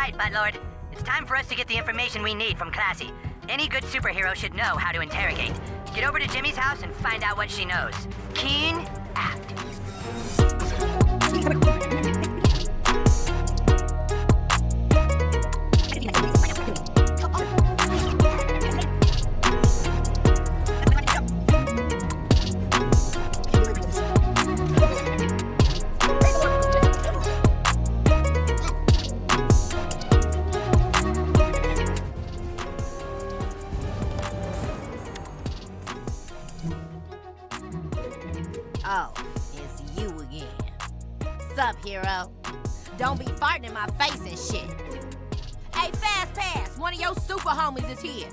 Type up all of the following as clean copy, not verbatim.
right, Buttlord. It's time for us to get the information we need from Classy. Any good superhero should know how to interrogate. Get over to Jimmy's house and find out what she knows. Keen, act. Oh, it's you again. Sup, hero? Don't be farting in my face and shit. Hey, Fast Pass, one of your super homies is here.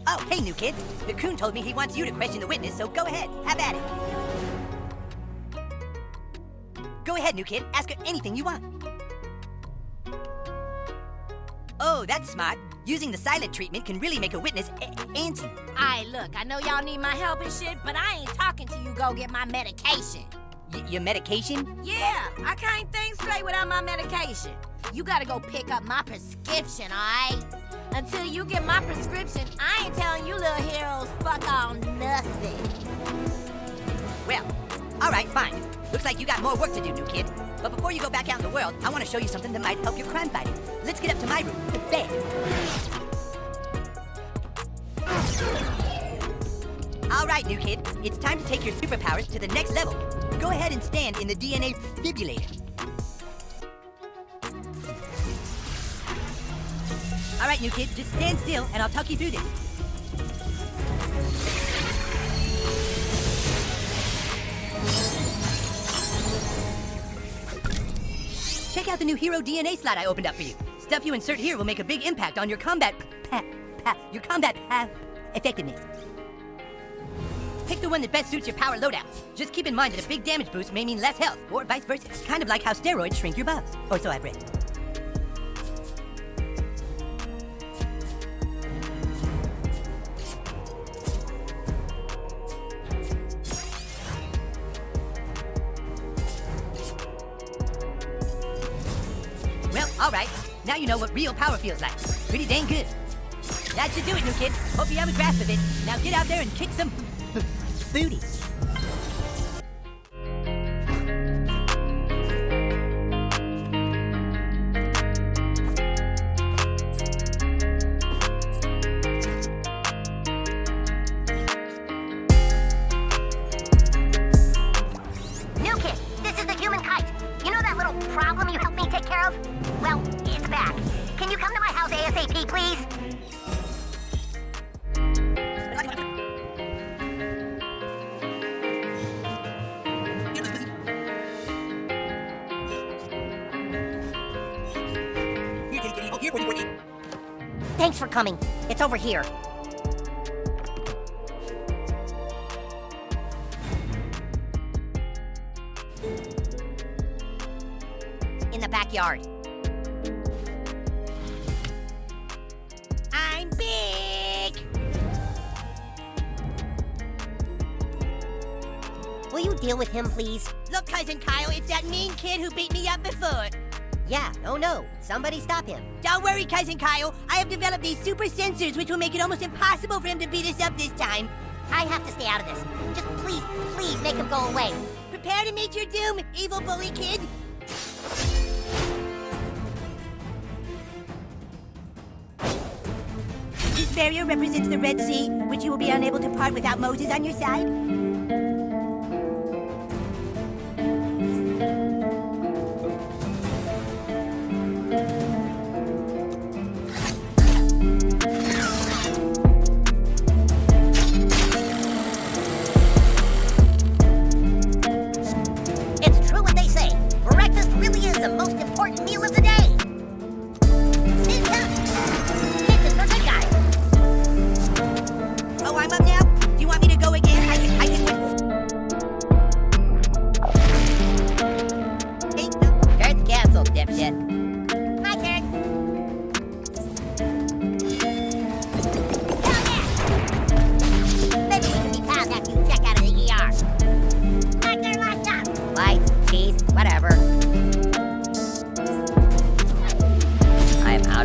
Oh, hey, new kid. The Coon told me he wants you to question the witness, so go ahead. Have at it. Go ahead, new kid. Ask her anything you want. Oh, that's smart. Using the silent treatment can really make a witness antsy. Aye, look, I know y'all need my help and shit, but I ain't talking to you go get my medication. Your medication? Yeah, I can't think straight without my medication. You gotta go pick up my prescription, alright? Until you get my prescription, I ain't telling you little heroes fuck on nothing. Well, all right, fine. Looks like you got more work to do, new kid. But before you go back out in the world, I want to show you something that might help your crime fighting. Let's get up to my room, the bed. All right, new kid. It's time to take your superpowers to the next level. Go ahead and stand in the DNA defibrillator. All right, new kid, just stand still and I'll talk you through this. Check out the new Hero DNA slot I opened up for you. Stuff you insert here will make a big impact on your combat effectiveness. Pick the one that best suits your power loadout. Just keep in mind that a big damage boost may mean less health, or vice versa. Kind of like how steroids shrink your balls. Or so I've read. Well, all right. Now you know what real power feels like. Pretty dang good. That should do it, new kid. Hope you have a grasp of it. Now get out there and kick some booty. New kid, this is the human kite. You know that little problem you helped me take care of? Well, it's back. Can you come to my house ASAP, please? Thanks for coming. It's over here. In the backyard. I'm big! Will you deal with him, please? Look, Cousin Kyle, it's that mean kid who beat me up before. Yeah, oh no. Somebody stop him. Don't worry, Cousin Kyle. I have developed these super sensors which will make it almost impossible for him to beat us up this time. I have to stay out of this. Just please make him go away. Prepare to meet your doom, evil bully kid. This barrier represents the Red Sea, which you will be unable to part without Moses on your side. It's true what they say. Breakfast really is the most important meal of the day. Sit down. This is for good guys. Oh, I'm up now? Do you want me to go again? I can Hey, no. Turn's canceled, dipshit. My turn. Maybe we can be pals after you check out of the ER. Not their laptop. Lights, teeth, whatever. I'm out.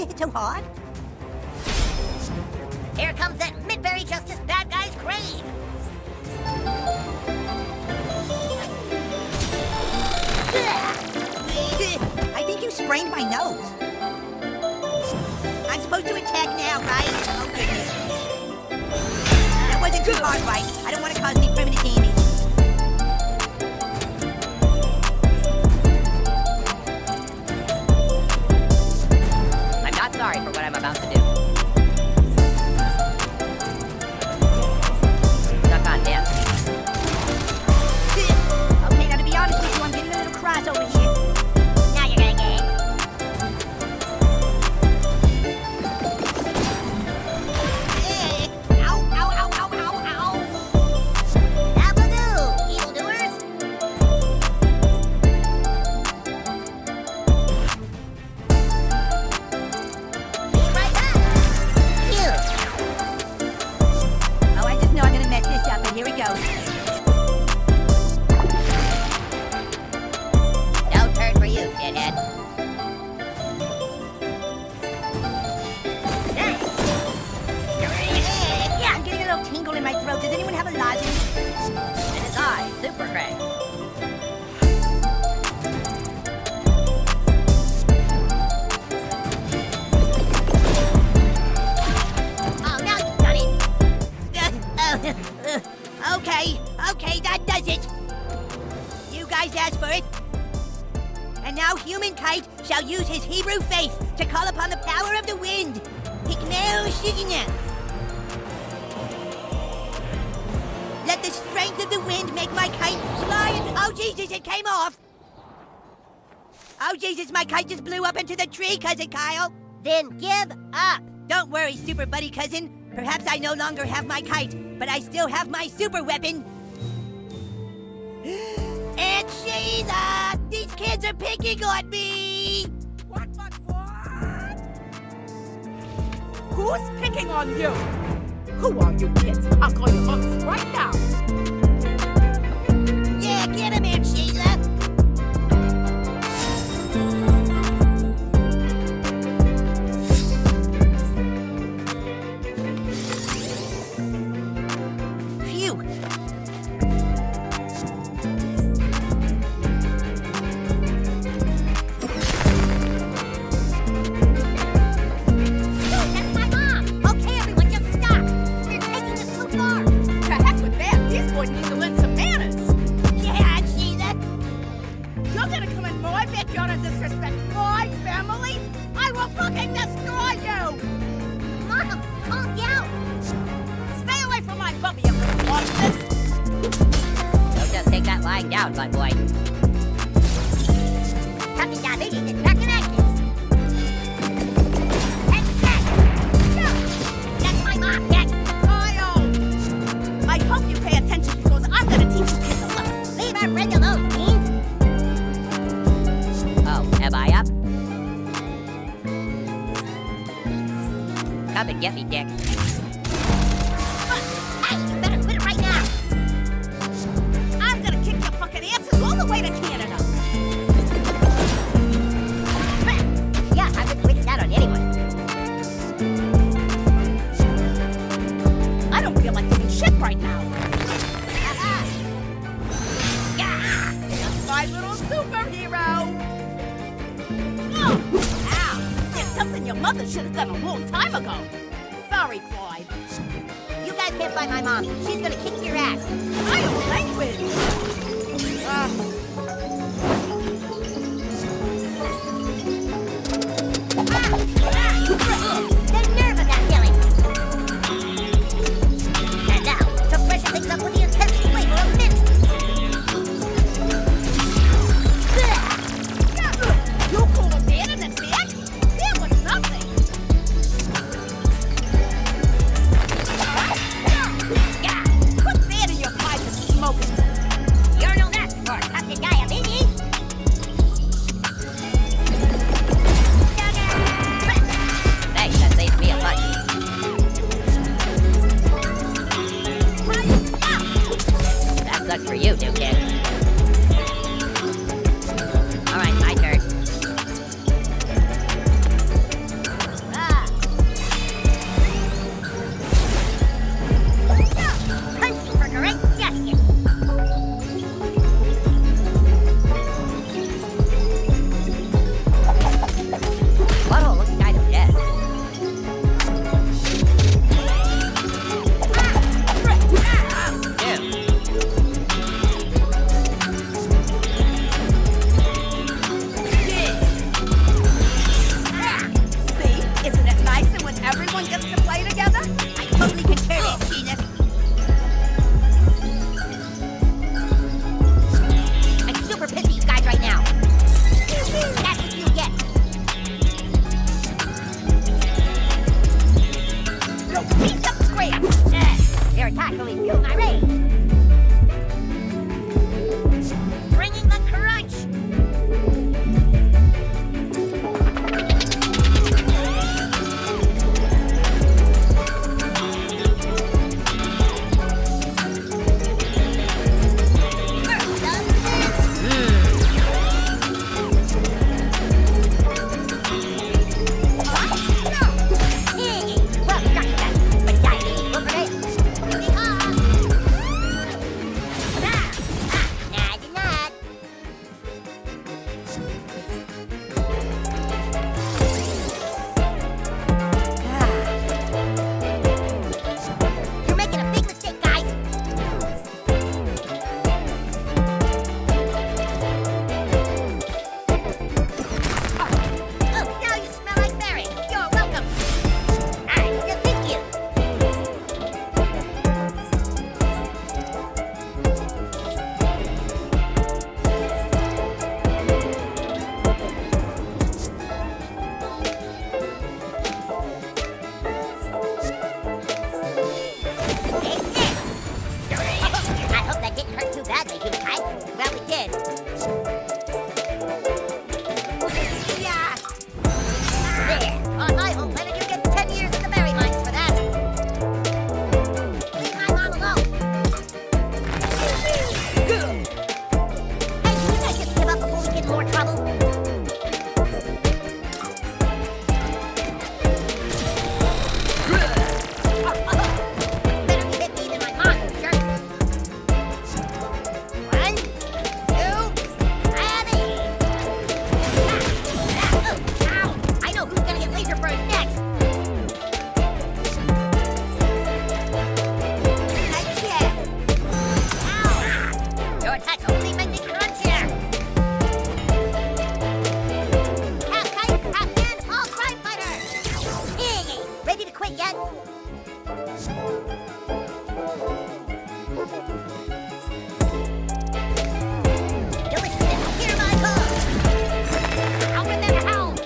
make it so hard? Here comes that Midbury Justice bad guy's crane. I think you sprained my nose. I'm supposed to attack now, right? Oh, goodness. That wasn't too hard, right? I don't want to cause any permanent damage. I'm not sorry for what I'm about to do. Suck on him. Okay, now to be honest with you, I'm getting a little cross over here. Now you're gonna get it. Ow, ow, ow, ow, ow, ow. That'll do, evildoers. Be right back. Phew. Oh, I just know I'm gonna mess this up, but here we go. No turn for you, shithead. Yeah, I'm getting a little tingle in my throat. Does anyone have a lozenge? It is I, Super Craig. Oh, now you've done it. Okay, that does it. You guys asked for it. And now Human Kite shall use his Hebrew faith to call upon the power of the wind. Hikmel Shigina. Let the strength of the wind make my kite fly and... Oh, Jesus, it came off. Oh, Jesus, my kite just blew up into the tree, Cousin Kyle. Then give up. Don't worry, Super Buddy Cousin. Perhaps I no longer have my kite, but I still have my super weapon. Aunt Sheila! These kids are picking on me! What? Who's picking on you? Who are you kids? I'll call you folks right now. Yeah, get him, Aunt Sheila! Phew! That's my mom. Okay, everyone, just stop. We're taking this too far. To heck with that. These boys need to learn some manners. Yeah, Aunt Sheila! You're gonna come in my backyard and disrespect my family? I will fucking destroy you! Mom, calm down. Stay away from my puppy, you little monsters! Don't just take that lying down, my boy. Captain Diabetes is back in action. And that. No. That's my mom, Dad. Kyle! I hope you pay attention because I'm gonna teach you kids a lesson. Leave our friend alone, fiend. Oh, am I up? Come and get me, Dick. Hey, you better quit it right now. I'm gonna kick your fucking asses all the way to Canada! Yeah, I wouldn't wish that on anyone. I don't feel like doing shit right now. Yeah. My little superhero! Oh, ow! It's something your mother should have done a long time ago. Sorry, Clyde. You guys can't find my mommy. She's gonna kick your ass. I don't language! The nerve of that feeling. And now, to freshen things up with the intense flavor of mint. You call a man an attack? That was nothing! Yeah. Put that in your pipe and smoke it! You're no match for Captain it yet? Delicious, hear my call. Out with them hounds.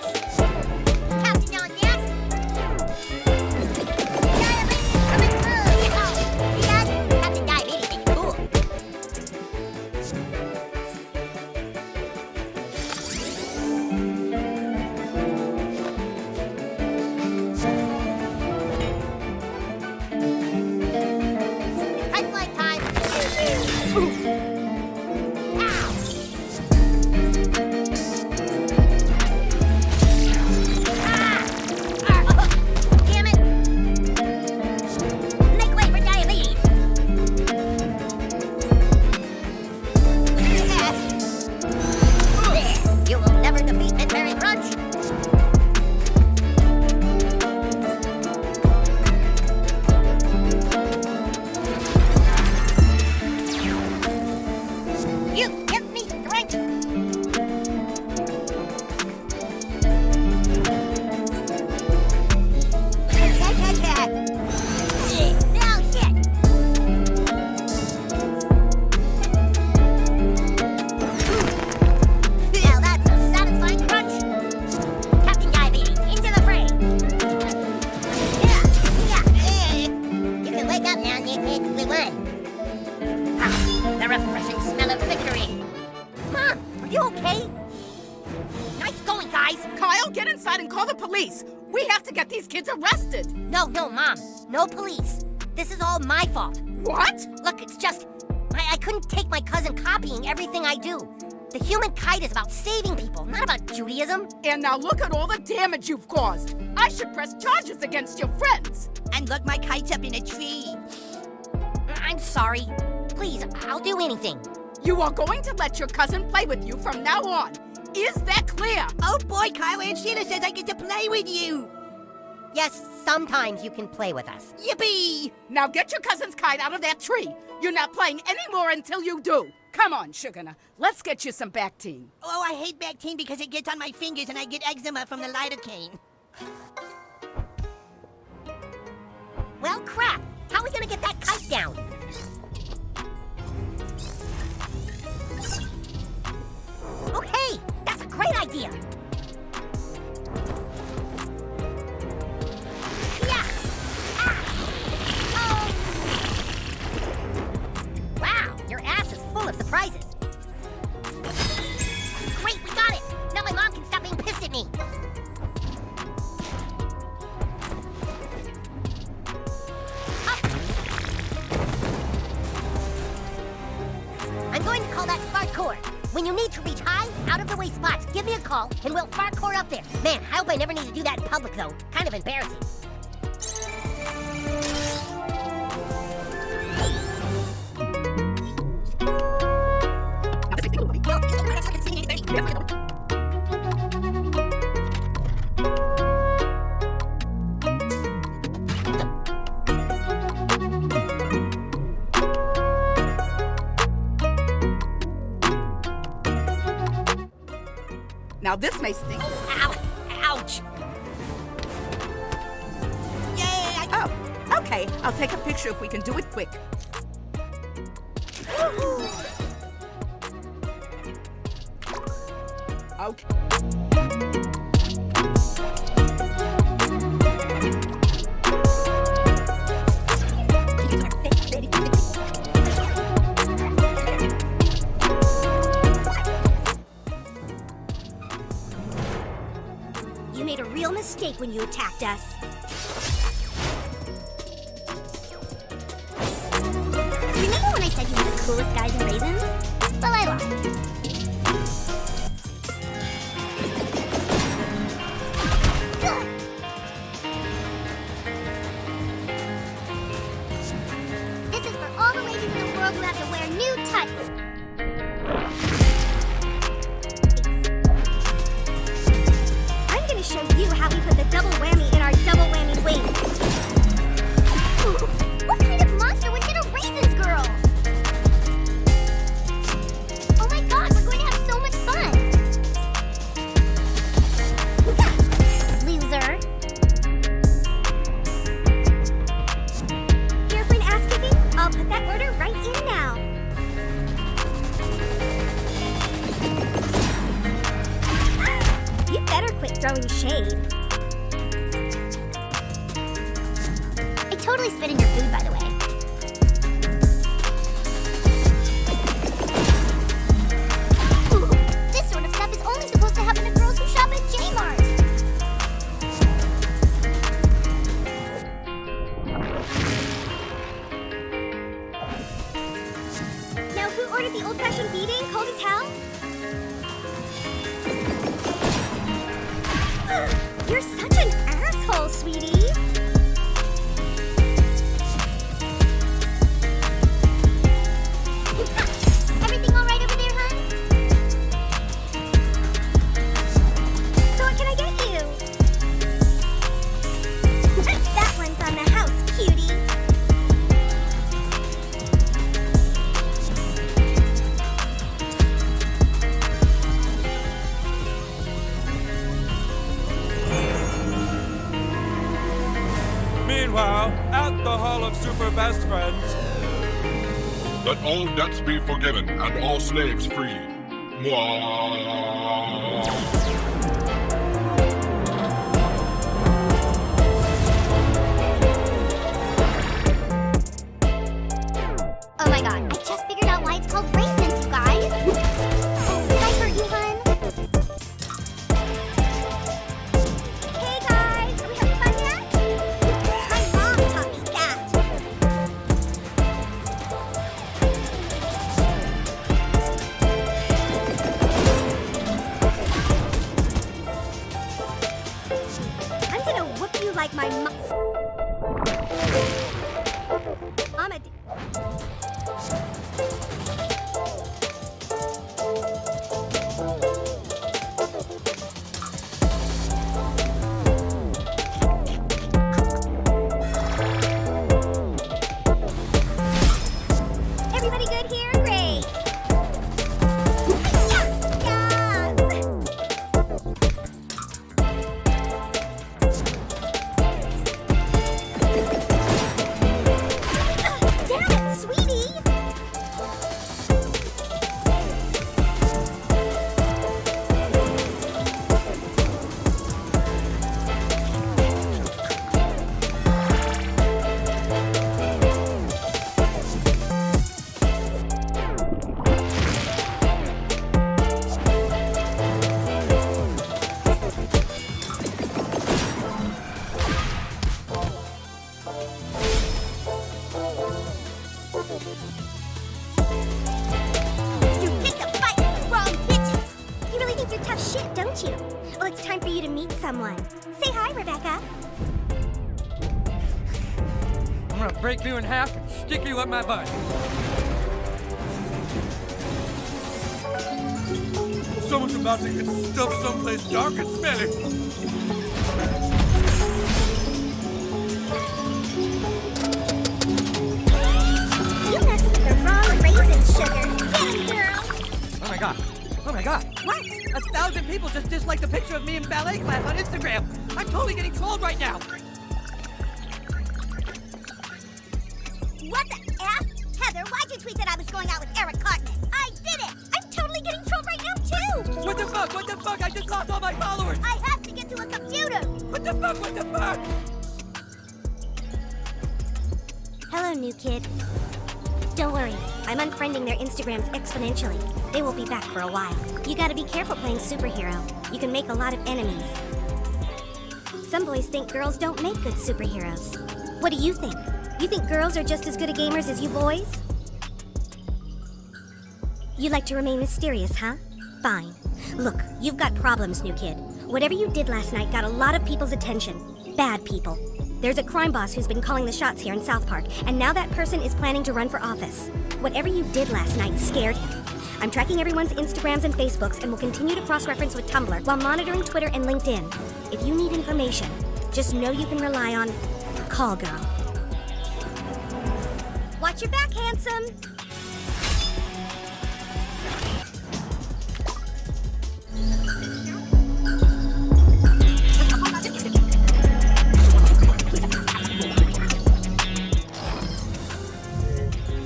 Captain on desk. Diabetes coming through. Yes, Captain Diabetes is cool. Pipeline time. Ow! Damn it! Make way for diabetes. You will never defeat Midberry Crunch. You give me strength. Now shit. Now that's a satisfying crunch. Captain Diabetes, into the fray. Yeah. You can wake up now, Nick. We won. The refreshing smell of victory. Mom, are you okay? Nice going, guys. Kyle, get inside and call the police. We have to get these kids arrested. No, Mom. No police. This is all my fault. What? Look, it's just... I couldn't take my cousin copying everything I do. The human kite is about saving people, not about Judaism. And now look at all the damage you've caused. I should press charges against your friends. And look, my kite's up in a tree. I'm sorry. Please, I'll do anything. You are going to let your cousin play with you from now on. Is that clear? Oh boy, Kyle, Aunt Sheila says I get to play with you. Yes, sometimes you can play with us. Yippee! Now get your cousin's kite out of that tree. You're not playing anymore until you do. Come on, Sugarna. Let's get you some Bactine. Oh, I hate Bactine because it gets on my fingers and I get eczema from the lidocaine. Well, crap. How are we gonna get that kite down? Okay, that's a great idea. Yeah. Oh. Wow, your ass is full of surprises. Great, we got it. Now my mom can stop being pissed at me. I'm going to call that Fartcore. When you need to reach high, out-of-the-way spots, give me a call, and we'll Fartcore up there. Man, I hope I never need to do that in public, though. Kind of embarrassing. Now this may sting. Ow! Ouch! Yay! Oh, okay. I'll take a picture if we can do it quick. Okay. You made a real mistake when you attacked us. Remember when I said you were the coolest guys in Raisins? Well, I lied. This is for all the ladies in the world who have to wear new tights. I'm gonna show you how we put the double whammy in our double whammy wings. What kind of monster would hit a Raisins girl? Oh my god, we're going to have so much fun! Loser. totally spit in your food, by the way. Ooh, this sort of stuff is only supposed to happen to girls who shop at J-Mart. Now, who ordered the old-fashioned beating cold as hell? You're such an asshole, sweetie. Everything all right over there, hon? So what can I get you? That one's on the house, cutie. Meanwhile, at the Hall of Super Best Friends. Let all debts be forgiven and all slaves free. Mwah. Oh my god, I just figured out why it's called raisins, you guys. Did I hurt you, hun? Hey guys, are we having fun yet? My mom taught me that. I'm gonna whoop you like my mom. Mama did. Everybody good here? Great. Yes! Damn it, sweetie! You picked a fight with the wrong bitches! You really think you're tough shit, don't you? Well, it's time for you to meet someone. Say hi, Rebecca. I'm gonna break you in half and stick you up my butt. Someone's about to get stuffed someplace dark and smelly. You messed with the wrong raisin sugar. Get him, girl! Oh my god. Oh my god. What? 1,000 people just disliked the picture of me in ballet class on Instagram. I'm totally getting trolled right now. What the F? Heather, why'd you tweet that I was going out with Eric Cartman? I did it! I'm totally getting trolled right now, too! What the fuck? What the fuck? I just lost all my followers. I have to get to a computer! What the fuck? What the fuck? Hello, new kid. Don't worry, I'm unfriending their Instagrams exponentially. They will be back for a while. You gotta be careful playing superhero. You can make a lot of enemies. Some boys think girls don't make good superheroes. What do you think? You think girls are just as good at gamers as you boys? You like to remain mysterious, huh? Fine. Look, you've got problems, new kid. Whatever you did last night got a lot of people's attention. Bad people. There's a crime boss who's been calling the shots here in South Park, and now that person is planning to run for office. Whatever you did last night scared him. I'm tracking everyone's Instagrams and Facebooks and will continue to cross-reference with Tumblr while monitoring Twitter and LinkedIn. If you need information, just know you can rely on Call Girl. Watch your back, handsome!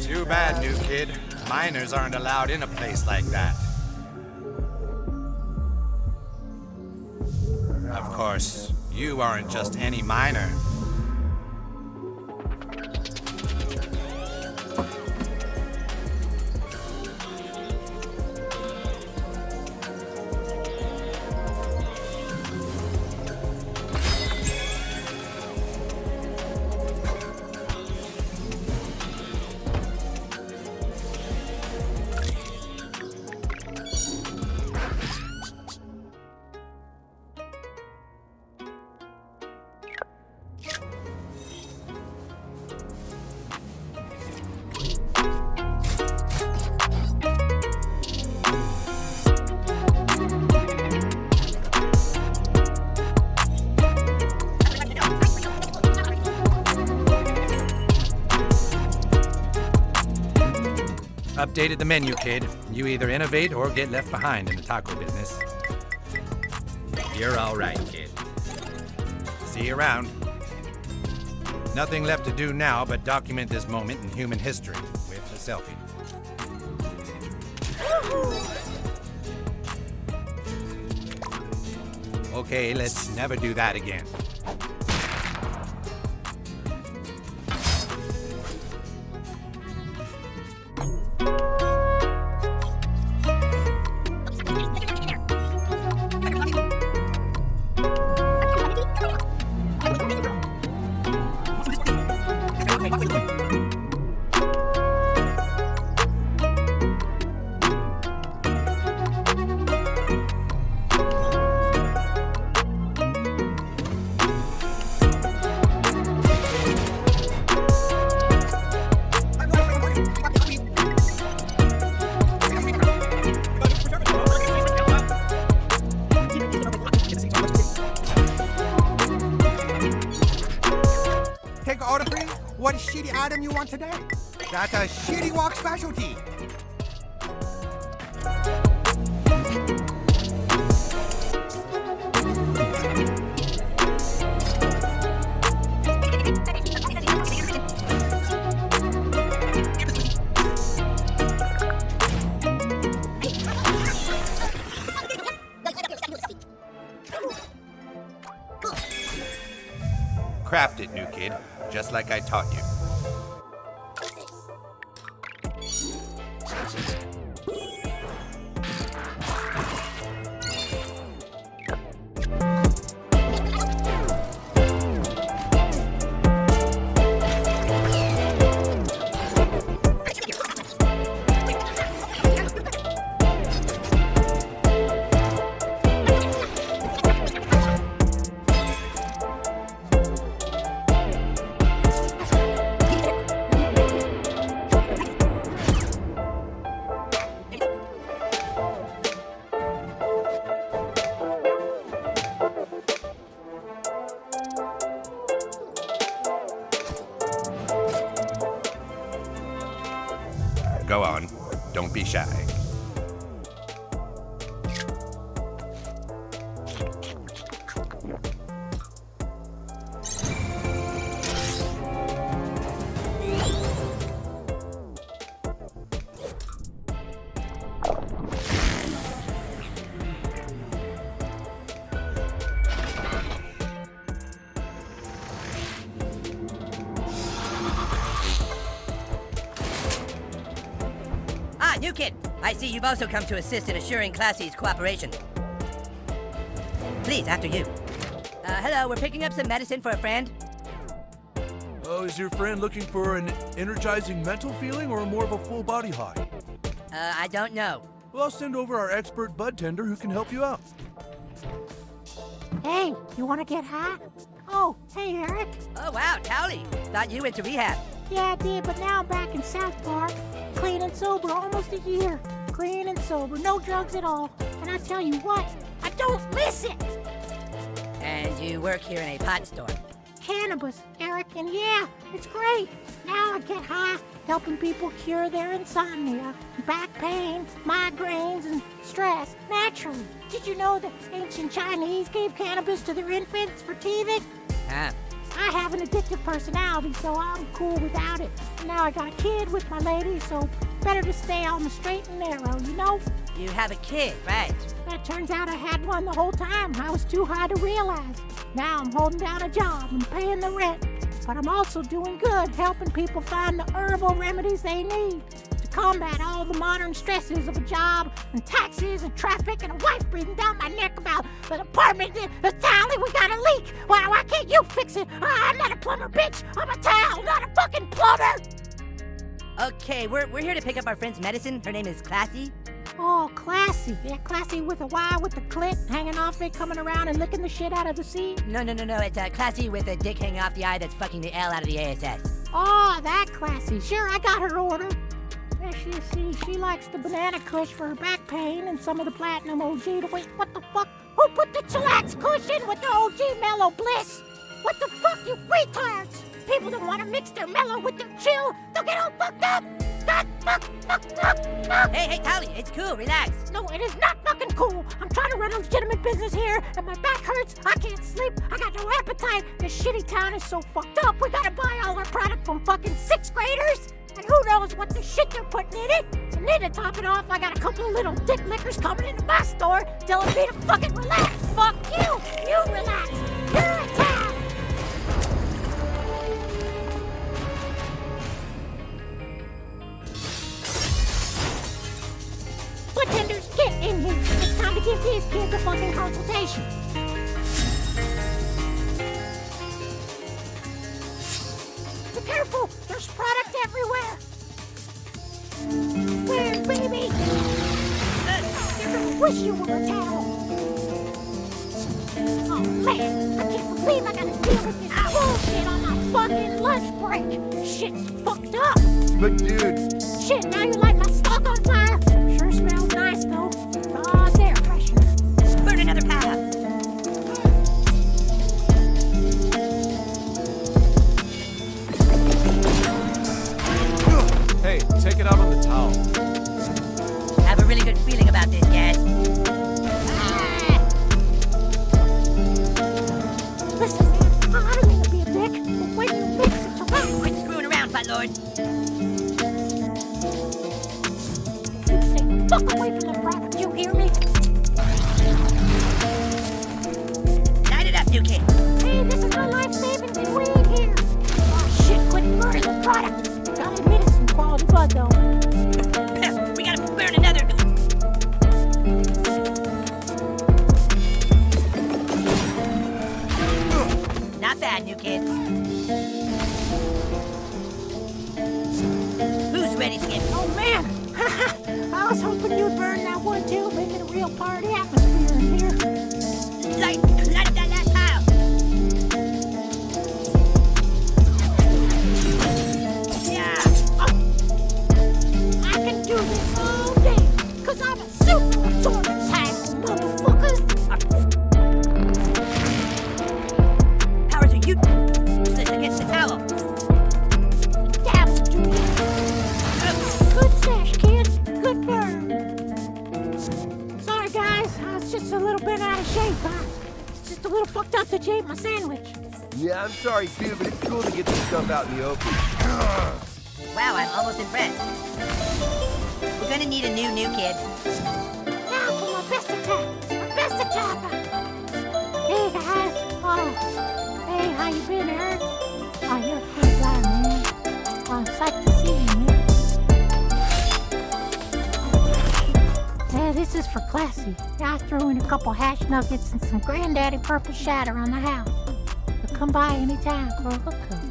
Too bad, new kid. Minors aren't allowed in a place like that. Of course, you aren't just any minor. Updated the menu, kid. You either innovate or get left behind in the taco business. You're all right, kid. See you around. Nothing left to do now but document this moment in human history with a selfie. Okay, let's never do that again. Take an order, please. What shitty item you want today? That's a shitty walk specialty. Craft it, new kid, just like I taught you. Go on, don't be shy. New kid, I see you've also come to assist in assuring Classy's cooperation. Please, after you. Hello, we're picking up some medicine for a friend. Oh, is your friend looking for an energizing mental feeling or more of a full body high? I don't know. Well, I'll send over our expert bud tender who can help you out. Hey, you want to get high? Oh, hey, Eric. Oh, wow, Towley. Thought you went to rehab. Yeah, I did, but now I'm back in South Park. Clean and sober almost a year. Clean and sober, no drugs at all. And I tell you what, I don't miss it. And you work here in a pot store. Cannabis, Eric, and yeah, it's great. Now I get high, helping people cure their insomnia, back pain, migraines, and stress naturally. Did you know that ancient Chinese gave cannabis to their infants for teething? Ah. I have an addictive personality, so I'm cool without it. Now I got a kid with my lady, so better to stay on the straight and narrow, you know? You have a kid, right? It turns out I had one the whole time. I was too high to realize. Now I'm holding down a job and paying the rent. But I'm also doing good, helping people find the herbal remedies they need to combat all the modern stresses of a job and taxes and traffic and a wife breathing down my neck about the apartment. Towley, we got a leak. Why can't you fix it? I'm not a plumber, bitch. I'm a towel, not a fucking plumber. Okay, we're here to pick up our friend's medicine. Her name is Classy. Oh, Classy. Yeah, Classy with a Y with the clit hanging off it, coming around and licking the shit out of the sea. No. It's Classy with a dick hanging off the eye that's fucking the L out of the ASS. Oh, that Classy. Sure, I got her order. Yeah, she likes the banana kush for her back pain and some of the platinum OG to wait. What the fuck? Who put the chillax cushion with the OG mellow bliss? What the fuck, you retards? People don't want to mix their mellow with their chill. They'll get all fucked up. Hey, Tally, it's cool. Relax. No, it is not fucking cool. I'm trying to run a legitimate business here, and my back hurts. I can't sleep. I got no appetite. This shitty town is so fucked up. We gotta buy all our product from fucking 6th graders. And who knows what the shit they're putting in it. And then to top it off, I got a couple of little dick lickers coming into my store telling me to fucking relax. Fuck you. You relax. You're a town. Bartenders, get in here. It's time to give these kids a fucking consultation. Be careful, there's product everywhere. Where, baby? You're gonna wish you were a towel. Oh man, I can't believe I gotta deal with this bullshit on my fucking lunch break. Shit's fucked up. But dude, Shit, now you light my stock on fire. Sure smells nice though. Oh, it's air freshener. Burn another pile. Hey, take it out on the towel. Have a really good feeling about this, guys. Listen, man, I don't mean to be a dick, but when you mix it to right, Quit screwing around, Buttlord. you say fuck away from the product, you hear me? Light it up, new kid. Hey, this is my life savings and weed here. Oh shit, quit burning the product. Gotta admit it's some quality bud though. We gotta burn another. Not bad, new kid. Who's ready to get? Oh man, I was hoping you'd burn that one too, make it a real party atmosphere in here. Light up that last pile. Yeah. I can do this all day, cause I'm a super absorbent type, motherfuckers. Powers are useless against the towel. Dabble, Julian. Good sesh, kids. Good burn. Sorry, guys. I was just a little bit out of shape. It's just a little fucked up that you ate my sandwich. Yeah, I'm sorry too, but it's cool to get this stuff out in the open. Wow, I'm almost impressed. We're gonna need a new kid. Now for my best attack. My best attacker. Hey, guys. Oh. Hey, how you been, Eric? Oh, you're a good guy, man. Oh, I'm psyched to see you, man. Yeah, this is for Classy. I threw in a couple hash nuggets and some granddaddy purple shatter on the house. So come by anytime for a hookup.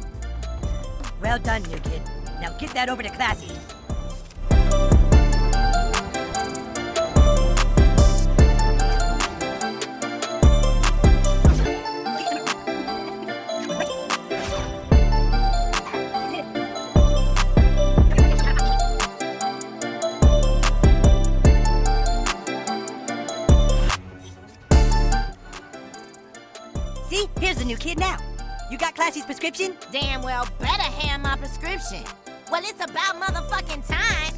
Well done, new kid. Now get that over to Classy. See? Here's the new kid now. You got Classy's prescription? Damn well better hand my prescription. Well, it's about motherfucking time.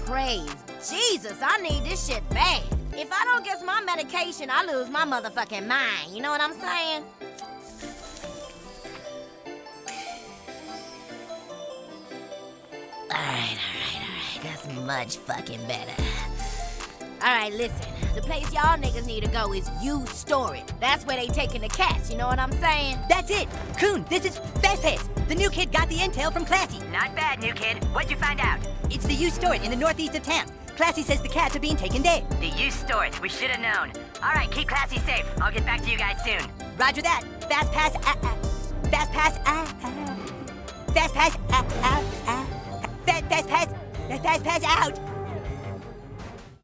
Praise Jesus, I need this shit bad. If I don't get my medication, I lose my motherfucking mind. You know what I'm saying? All right. That's much fucking better. All right, listen. The place y'all niggas need to go is U Storage. That's where they taking the cats, you know what I'm saying? That's it! Coon, this is Fast-Pass. The new kid got the intel from Classy. Not bad, new kid. What'd you find out? It's the used storage in the northeast of town. Classy says the cats are being taken there. The used storage. We should have known. All right, keep Classy safe. I'll get back to you guys soon. Roger that. Fast-Pass, Fast-Pass, Fast-Pass, Fast-Pass out.